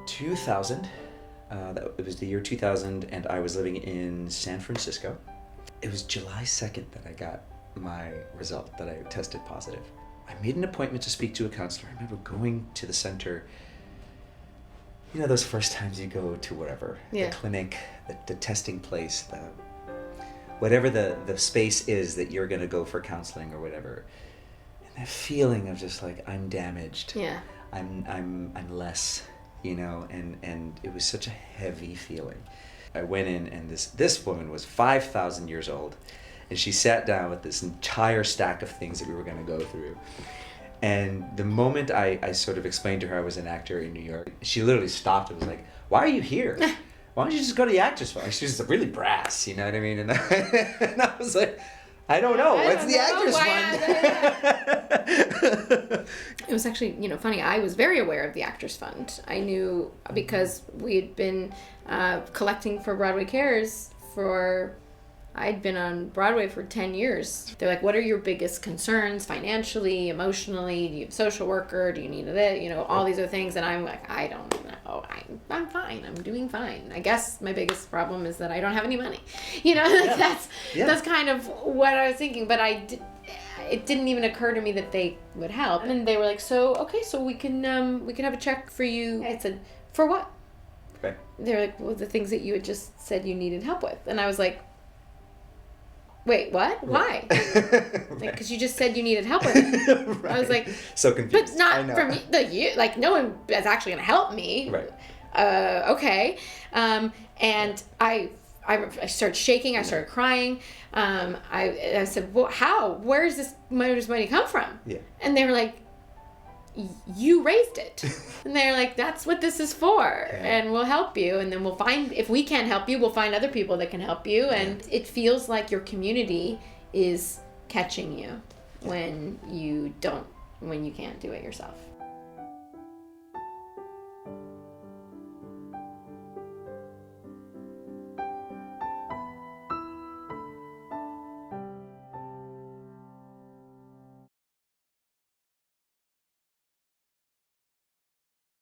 2000. It was the year 2000, and I was living in San Francisco. It was July 2nd that I got my result, that I tested positive. I made an appointment to speak to a counselor. I remember going to the center, you know, those first times you go to whatever, the clinic, the testing place, whatever the space is that you're going to go for counseling or whatever. And that feeling of just like, I'm damaged. Yeah. I'm less, you know, and it was such a heavy feeling. I went in, and this woman was 5,000 years old, and she sat down with this entire stack of things that we were going to go through. And the moment I sort of explained to her I was an actor in New York, she literally stopped and was like, "Why are you here? Why don't you just go to the Actors Fund?" She was really brass, you know what I mean? And I was like, I don't know. What's the Actors Fund? It was actually, funny. I was very aware of the Actors Fund. I knew because we had been collecting for Broadway Cares I'd been on Broadway for 10 years. They're like, what are your biggest concerns financially, emotionally? Do you have a social worker? Do you need all these other things? And I'm like, I don't know. I'm fine. I'm doing fine. I guess my biggest problem is that I don't have any money. That's kind of what I was thinking. But it didn't even occur to me that they would help. And they were like, so we can have a check for you. I said, for what? Okay. They're like, well, the things that you had just said you needed help with. And I was like, wait, what? Why? Because you just said you needed help with it. Right. I was like, so confused. But not for me. No one is actually going to help me. Right. Okay. And I started shaking. I started crying. I said, well, how? Where does money come from? Yeah. And they were like, you raised it. And they're like, that's what this is for. And we'll help you. And then we'll find, if we can't help you, we'll find other people that can help you. And it feels like your community is catching you when you can't do it yourself.